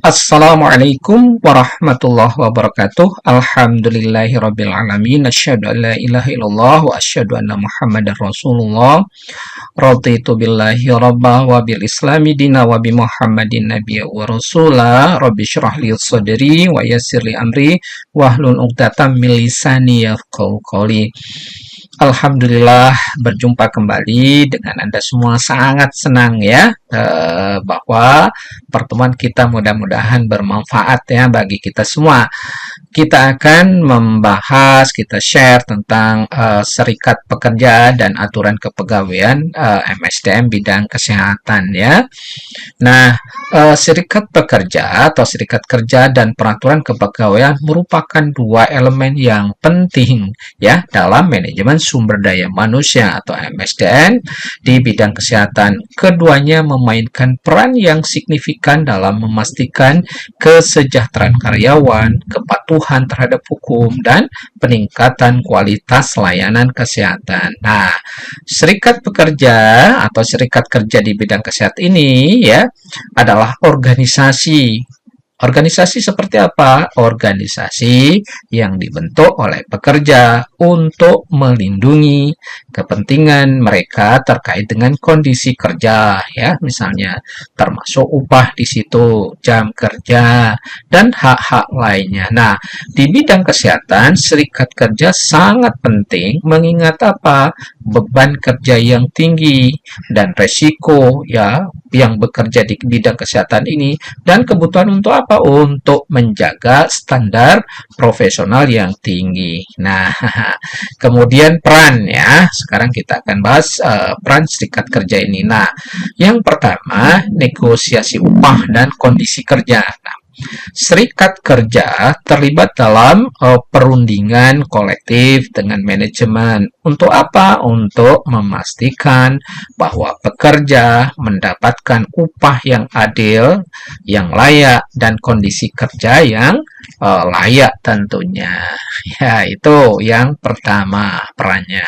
Assalamualaikum warahmatullahi wabarakatuh. Alhamdulillahirabbil alamin. Asyhadu an la ilaha illallah wa asyhadu anna Muhammadar Rasulullah. Raditu billahi rabba wa bil islami dina wa bi Muhammadin nabiyya wa rasula. Rabbi shrah li sadri wa yassir li amri wahlul 'uqdatam min lisani yafqahu qawli. Alhamdulillah berjumpa kembali dengan Anda semua, sangat senang ya bahwa pertemuan kita mudah-mudahan bermanfaat ya bagi kita semua. Kita akan membahas, kita share tentang serikat pekerja dan aturan kepegawaian MSDM bidang kesehatan ya. Nah, serikat pekerja atau serikat kerja dan peraturan kepegawaian merupakan dua elemen yang penting ya dalam manajemen sumber daya manusia atau MSDM di bidang kesehatan. Keduanya memainkan peran yang signifikan dalam memastikan kesejahteraan karyawan, kepatuhan terhadap hukum, dan peningkatan kualitas layanan kesehatan. Nah, serikat pekerja atau serikat kerja di bidang kesehatan ini ya adalah organisasi. Organisasi seperti apa? Organisasi yang dibentuk oleh pekerja untuk melindungi kepentingan mereka terkait dengan kondisi kerja, ya, misalnya termasuk upah di situ, jam kerja, dan hak-hak lainnya. Nah, di bidang kesehatan, serikat kerja sangat penting mengingat apa? Beban kerja yang tinggi dan resiko ya yang bekerja di bidang kesehatan ini dan kebutuhan untuk apa? Untuk menjaga standar profesional yang tinggi. Nah, kemudian peran ya. Sekarang kita akan bahas peran serikat kerja ini. Nah, yang pertama negosiasi upah dan kondisi kerja. Nah, serikat kerja terlibat dalam perundingan kolektif dengan manajemen. Untuk apa? Untuk memastikan bahwa pekerja mendapatkan upah yang adil, yang layak, dan kondisi kerja yang layak tentunya. Ya, itu yang pertama perannya.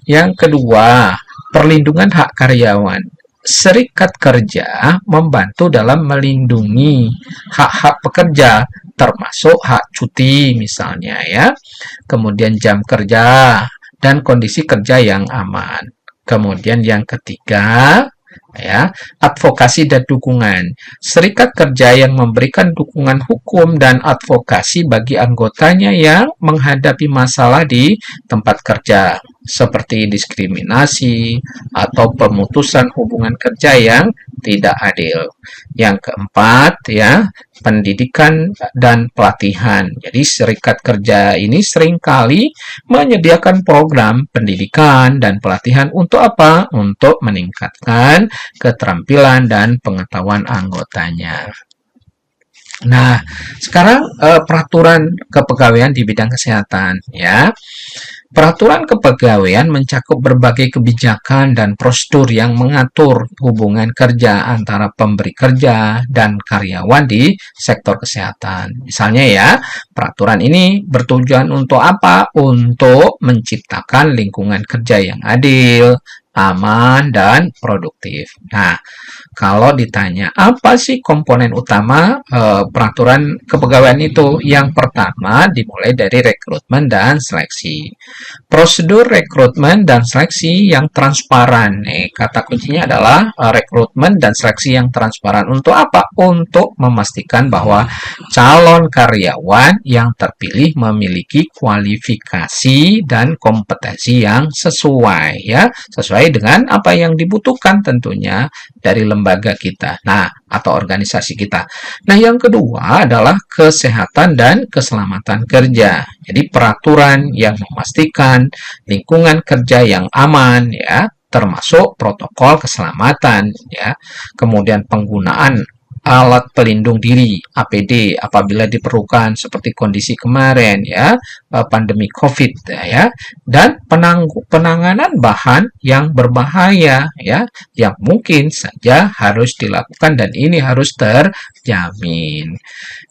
Yang kedua, perlindungan hak karyawan. Serikat kerja membantu dalam melindungi hak-hak pekerja, termasuk hak cuti misalnya ya, kemudian jam kerja, dan kondisi kerja yang aman. Kemudian yang ketiga, ya, advokasi dan dukungan. Serikat kerja yang memberikan dukungan hukum dan advokasi bagi anggotanya yang menghadapi masalah di tempat kerja, seperti diskriminasi atau pemutusan hubungan kerja yang tidak adil. Yang keempat, ya, pendidikan dan pelatihan. Jadi serikat kerja ini seringkali menyediakan program pendidikan dan pelatihan untuk apa? Untuk meningkatkan keterampilan dan pengetahuan anggotanya. Nah, sekarang peraturan kepegawaian di bidang kesehatan ya. Peraturan kepegawaian mencakup berbagai kebijakan dan prosedur yang mengatur hubungan kerja antara pemberi kerja dan karyawan di sektor kesehatan. Misalnya ya, peraturan ini bertujuan untuk apa? Untuk menciptakan lingkungan kerja yang adil, aman, dan produktif. Nah, kalau ditanya apa sih komponen utama peraturan kepegawaian itu? Yang pertama dimulai dari rekrutmen dan seleksi. Prosedur rekrutmen dan seleksi yang transparan. Kata kuncinya adalah rekrutmen dan seleksi yang transparan. Untuk apa? Untuk memastikan bahwa calon karyawan yang terpilih memiliki kualifikasi dan kompetensi yang sesuai ya, sesuai dengan apa yang dibutuhkan tentunya dari lembaga kita. Nah, atau organisasi kita. Nah, yang kedua adalah kesehatan dan keselamatan kerja. Jadi peraturan yang memastikan lingkungan kerja yang aman ya, termasuk protokol keselamatan ya. Kemudian penggunaan alat pelindung diri APD apabila diperlukan seperti kondisi kemarin ya, pandemi COVID ya, dan penanganan bahan yang berbahaya ya, yang mungkin saja harus dilakukan dan ini harus terjamin.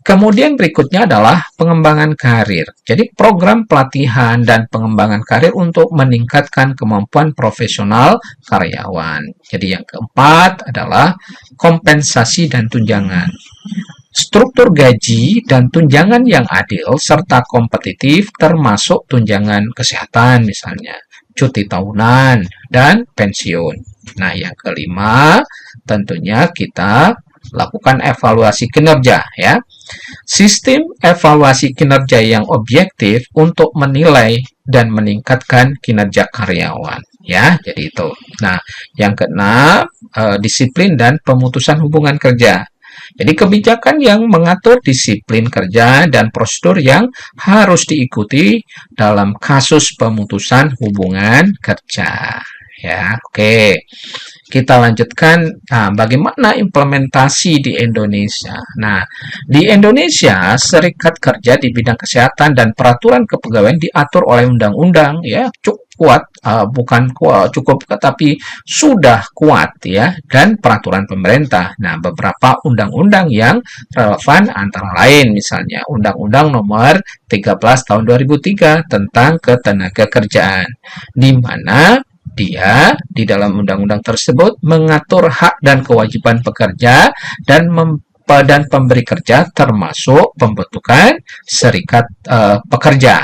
Kemudian berikutnya adalah pengembangan karir. Jadi program pelatihan dan pengembangan karir untuk meningkatkan kemampuan profesional karyawan. Jadi yang keempat adalah kompensasi dan tunjangan. struktur gaji dan tunjangan yang adil serta kompetitif termasuk tunjangan kesehatan misalnya, cuti tahunan, dan pensiun. Nah, yang kelima, tentunya kita lakukan evaluasi kinerja ya. Sistem evaluasi kinerja yang objektif untuk menilai dan meningkatkan kinerja karyawan ya. Jadi itu. Nah, yang keenam, disiplin dan pemutusan hubungan kerja. Jadi kebijakan yang mengatur disiplin kerja dan prosedur yang harus diikuti dalam kasus pemutusan hubungan kerja. Ya, oke. Kita lanjutkan, bagaimana implementasi di Indonesia. Nah, di Indonesia, serikat kerja di bidang kesehatan dan peraturan kepegawaian diatur oleh undang-undang ya, cukup kuat, bukan cukup tapi sudah kuat ya, dan peraturan pemerintah. Nah, beberapa undang-undang yang relevan antara lain misalnya Undang-Undang Nomor 13 Tahun 2003 tentang Ketenagakerjaan, di mana dia di dalam undang-undang tersebut mengatur hak dan kewajiban pekerja dan pemberi kerja termasuk pembentukan serikat pekerja.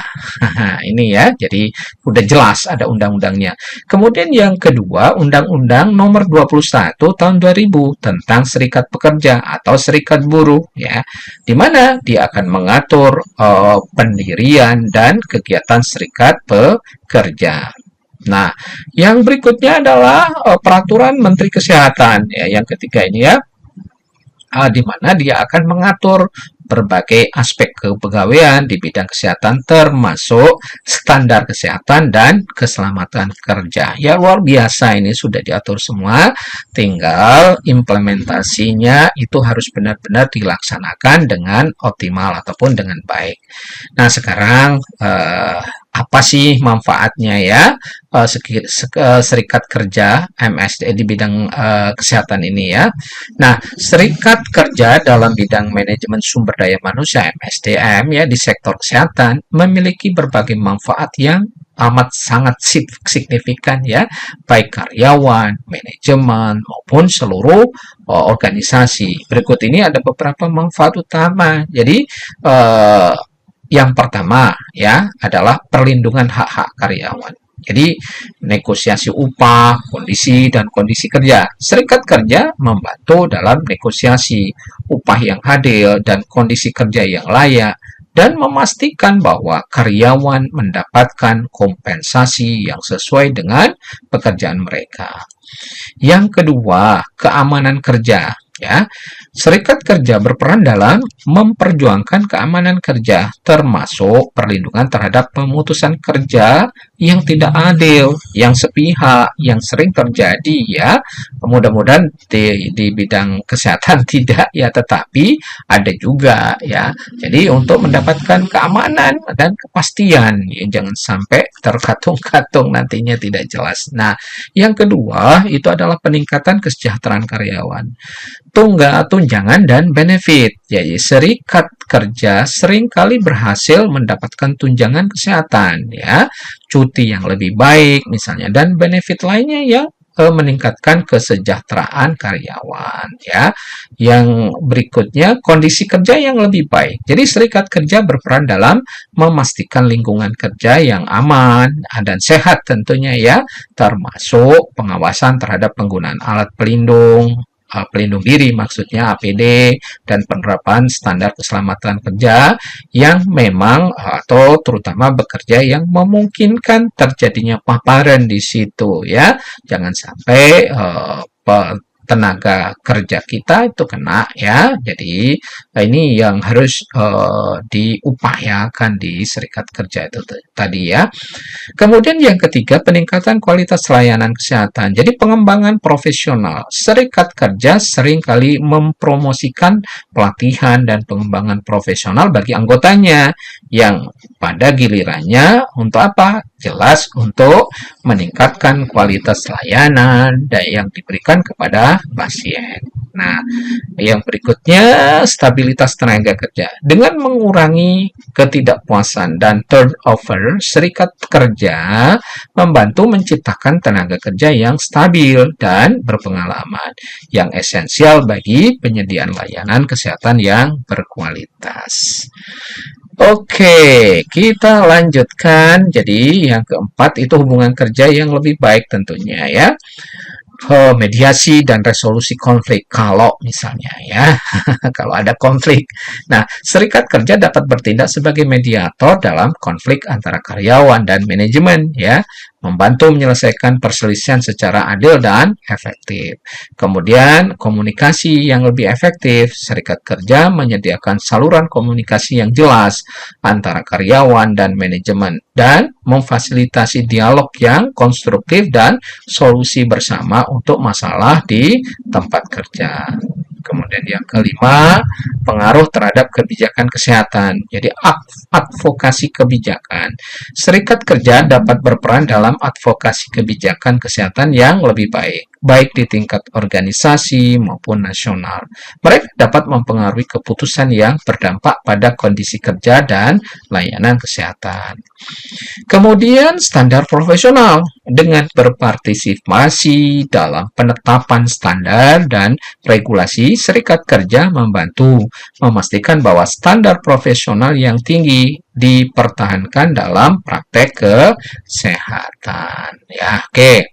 Ini ya, jadi udah jelas ada undang-undangnya. Kemudian yang kedua, Undang-Undang Nomor 21 Tahun 2000 tentang serikat pekerja atau serikat buruh ya, di mana dia akan mengatur pendirian dan kegiatan serikat pekerja. Nah, yang berikutnya adalah peraturan Menteri Kesehatan ya, yang ketiga ini ya, di mana dia akan mengatur berbagai aspek kepegawaian di bidang kesehatan termasuk standar kesehatan dan keselamatan kerja. Ya luar biasa, ini sudah diatur semua, tinggal implementasinya itu harus benar-benar dilaksanakan dengan optimal ataupun dengan baik. Nah, sekarang apa sih manfaatnya ya serikat kerja MSD di bidang kesehatan ini ya. Nah, serikat kerja dalam bidang manajemen sumber daya manusia MSDM ya di sektor kesehatan memiliki berbagai manfaat yang amat sangat signifikan ya, baik karyawan, manajemen maupun seluruh organisasi. Berikut ini ada beberapa manfaat utama. Jadi yang pertama ya adalah perlindungan hak-hak karyawan. Jadi negosiasi upah, kondisi dan kondisi kerja. Serikat kerja membantu dalam negosiasi upah yang adil dan kondisi kerja yang layak dan memastikan bahwa karyawan mendapatkan kompensasi yang sesuai dengan pekerjaan mereka. Yang kedua, keamanan kerja ya. Serikat kerja berperan dalam memperjuangkan keamanan kerja, termasuk perlindungan terhadap pemutusan kerja yang tidak adil, yang sepihak, yang sering terjadi ya. Mudah-mudahan di bidang kesehatan tidak ya, tetapi ada juga ya. Jadi untuk mendapatkan keamanan dan kepastian, ya, jangan sampai terkatung-katung nantinya tidak jelas. Nah, yang kedua itu adalah peningkatan kesejahteraan karyawan. Tunjangan dan benefit. Jadi serikat kerja seringkali berhasil mendapatkan tunjangan kesehatan ya, cuti yang lebih baik misalnya, dan benefit lainnya yang meningkatkan kesejahteraan karyawan ya. Yang berikutnya, kondisi kerja yang lebih baik. Jadi serikat kerja berperan dalam memastikan lingkungan kerja yang aman dan sehat tentunya ya, termasuk pengawasan terhadap penggunaan alat pelindung diri maksudnya APD, dan penerapan standar keselamatan kerja yang memang atau terutama bekerja yang memungkinkan terjadinya paparan di situ ya. Jangan sampai tenaga kerja kita itu kena ya. Jadi ini yang harus diupayakan di serikat kerja itu tadi ya. Kemudian yang ketiga, peningkatan kualitas layanan kesehatan. Jadi pengembangan profesional. Serikat kerja seringkali mempromosikan pelatihan dan pengembangan profesional bagi anggotanya yang pada gilirannya untuk apa? Jelas untuk meningkatkan kualitas layanan yang diberikan kepada pasien. Nah, yang berikutnya, stabilitas tenaga kerja. Dengan mengurangi ketidakpuasan dan turnover, serikat kerja membantu menciptakan tenaga kerja yang stabil dan berpengalaman, yang esensial bagi penyediaan layanan kesehatan yang berkualitas. Oke, kita lanjutkan. Jadi, yang keempat itu hubungan kerja yang lebih baik tentunya ya. Mediasi dan resolusi konflik kalau misalnya ya kalau ada konflik. Nah, serikat kerja dapat bertindak sebagai mediator dalam konflik antara karyawan dan manajemen ya, membantu menyelesaikan perselisihan secara adil dan efektif. Kemudian, komunikasi yang lebih efektif. Serikat kerja menyediakan saluran komunikasi yang jelas antara karyawan dan manajemen dan memfasilitasi dialog yang konstruktif dan solusi bersama untuk masalah di tempat kerja. Kemudian yang kelima, pengaruh terhadap kebijakan kesehatan. Jadi advokasi kebijakan. Serikat kerja dapat berperan dalam advokasi kebijakan kesehatan yang lebih baik di tingkat organisasi maupun nasional. Mereka dapat mempengaruhi keputusan yang berdampak pada kondisi kerja dan layanan kesehatan. Kemudian standar profesional dengan berpartisipasi dalam penetapan standar dan regulasi, serikat kerja membantu memastikan bahwa standar profesional yang tinggi dipertahankan dalam praktek kesehatan. Ya, oke.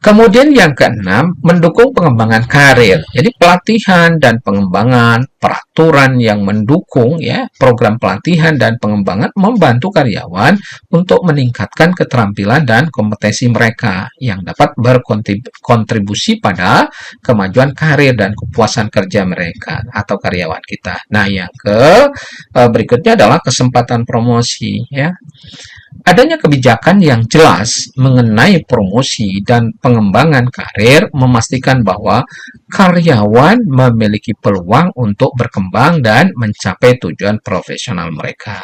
Kemudian yang keenam, mendukung pengembangan karir. Jadi pelatihan dan pengembangan, peraturan yang mendukung ya, program pelatihan dan pengembangan membantu karyawan untuk meningkatkan keterampilan dan kompetensi mereka yang dapat berkontribusi pada kemajuan karir dan kepuasan kerja mereka atau karyawan kita. Nah, yang berikutnya adalah kesempatan promosi ya. Adanya kebijakan yang jelas mengenai promosi dan pengembangan karir memastikan bahwa karyawan memiliki peluang untuk berkembang dan mencapai tujuan profesional mereka.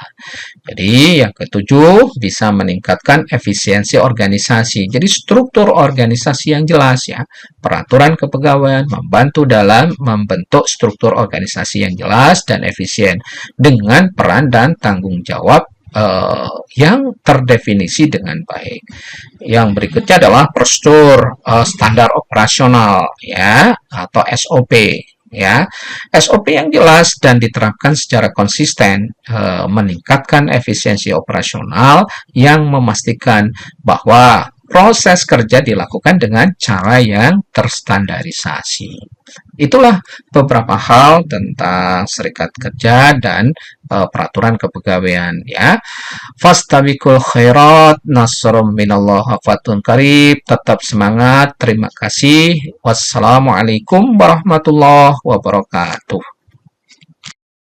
Jadi, yang ketujuh, bisa meningkatkan efisiensi organisasi. Jadi, struktur organisasi yang jelas ya. Peraturan kepegawaian membantu dalam membentuk struktur organisasi yang jelas dan efisien dengan peran dan tanggung jawab yang terdefinisi dengan baik. Yang berikutnya adalah prosedur standar operasional ya atau SOP ya. SOP yang jelas dan diterapkan secara konsisten meningkatkan efisiensi operasional yang memastikan bahwa proses kerja dilakukan dengan cara yang terstandarisasi. Itulah beberapa hal tentang serikat kerja dan peraturan kepegawaian ya. Fastabiqul khairat, nasrum minallah, fatun qarib. Tetap semangat. Terima kasih. Wassalamualaikum warahmatullahi wabarakatuh.